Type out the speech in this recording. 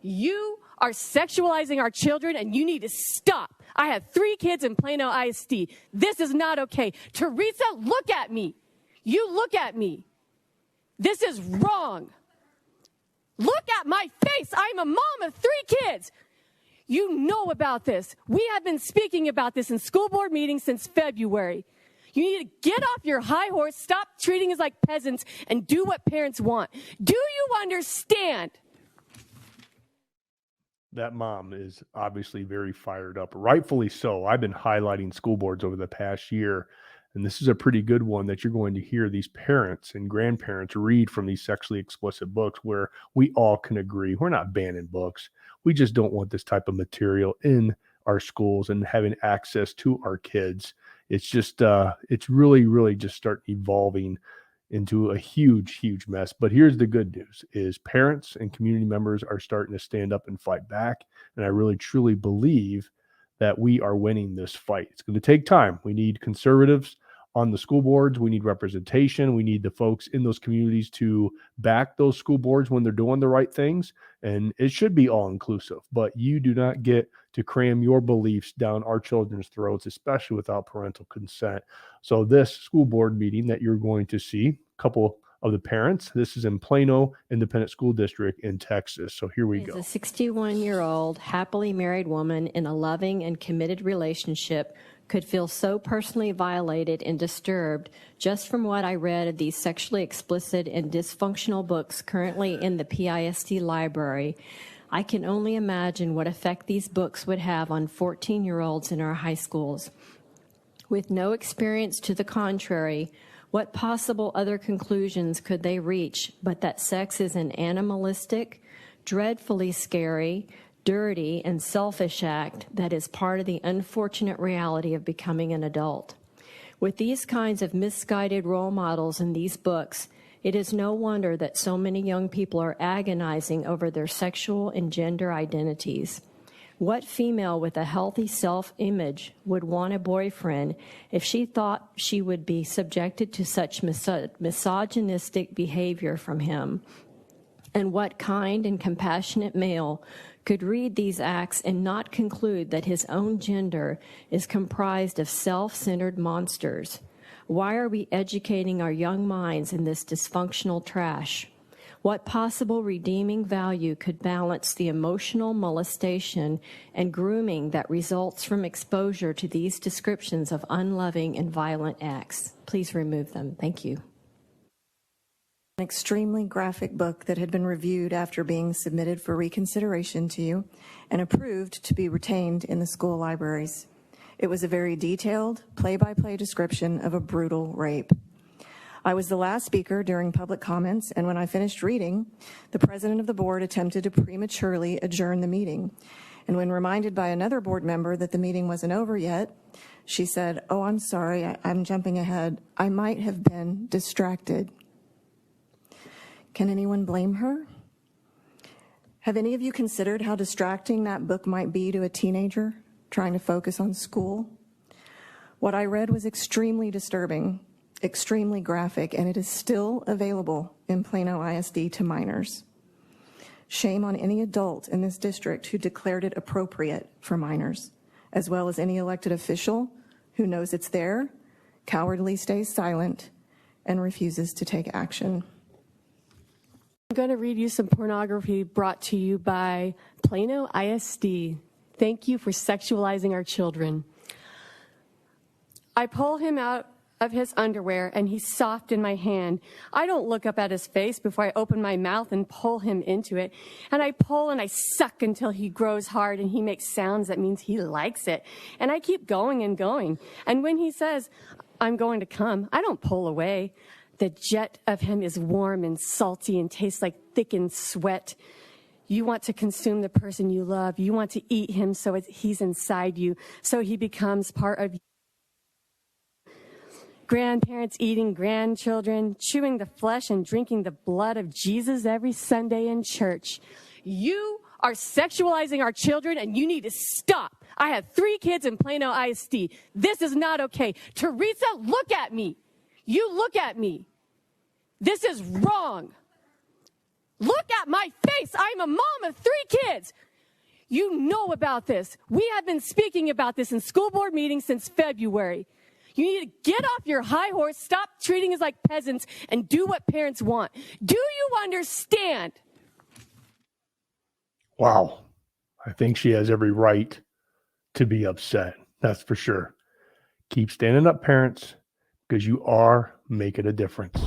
You are sexualizing our children, and you need to stop. I have 3 kids in Plano ISD. This is not okay. Teresa, look at me. You look at me. This is wrong. Look at my face. I'm a mom of 3 kids. You know about this. We have been speaking about this in school board meetings since February. You need to get off your high horse, stop treating us like peasants, and do what parents want. Do you understand? That mom is obviously very fired up, rightfully so. I've been highlighting school boards over the past year, and this is a pretty good one that you're going to hear these parents and grandparents read from these sexually explicit books where we all can agree. We're not banning books. We just don't want this type of material in our schools and having access to our kids. It's just, it's really just start evolving into a huge mess. But here's the good news is parents and community members are starting to stand up and fight back. And I really truly believe that we are winning this fight. It's going to take time. We need conservatives on the school boards. We need representation. We need the folks in those communities to back those school boards when they're doing the right things. And it should be all inclusive, but you do not get to cram your beliefs down our children's throats, especially without parental consent. So this school board meeting that you're going to see, a couple of the parents, this is in Plano Independent School District in Texas. So here we go. As a 61-year-old happily married woman in a loving and committed relationship could feel so personally violated and disturbed just from what I read of these sexually explicit and dysfunctional books currently in the PISD library. I can only imagine what effect these books would have on 14-year-olds in our high schools. With no experience to the contrary, what possible other conclusions could they reach but that sex is an animalistic, dreadfully scary, dirty, and selfish act that is part of the unfortunate reality of becoming an adult? With these kinds of misguided role models in these books, it is no wonder that so many young people are agonizing over their sexual and gender identities. What female with a healthy self-image would want a boyfriend if she thought she would be subjected to such misogynistic behavior from him? And what kind and compassionate male could read these acts and not conclude that his own gender is comprised of self-centered monsters? Why are we educating our young minds in this dysfunctional trash? What possible redeeming value could balance the emotional molestation and grooming that results from exposure to these descriptions of unloving and violent acts? Please remove them. Thank you. An extremely graphic book that had been reviewed after being submitted for reconsideration to you and approved to be retained in the school libraries. It was a very detailed, play-by-play description of a brutal rape. I was the last speaker during public comments, and when I finished reading, the president of the board attempted to prematurely adjourn the meeting. And when reminded by another board member that the meeting wasn't over yet, she said, "Oh, I'm sorry, I'm jumping ahead. I might have been distracted." Can anyone blame her? Have any of you considered how distracting that book might be to a teenager trying to focus on school? What I read was extremely disturbing, extremely graphic, and it is still available in Plano ISD to minors. Shame on any adult in this district who declared it appropriate for minors, as well as any elected official who knows it's there, cowardly stays silent, and refuses to take action. I'm going to read you some pornography brought to you by Plano ISD. Thank you for sexualizing our children. I pull him out of his underwear, and he's soft in my hand. I don't look up at his face before I open my mouth and pull him into it. And I pull and I suck until he grows hard and he makes sounds that means he likes it. And I keep going and going. And when he says, "I'm going to come," I don't pull away. The jet of him is warm and salty and tastes like thickened sweat. You want to consume the person you love. You want to eat him so he's inside you, so he becomes part of you. Grandparents eating grandchildren, chewing the flesh and drinking the blood of Jesus every Sunday in church. You are sexualizing our children, and you need to stop. I have 3 kids in Plano ISD. This is not okay. Teresa, look at me. You look at me. This is wrong. Look at my face. I'm a mom of 3 kids. You know about this. We have been speaking about this in school board meetings since February. You need to get off your high horse, stop treating us like peasants, and do what parents want. Do you understand? Wow. I think she has every right to be upset. That's for sure. Keep standing up, parents, because you are making a difference.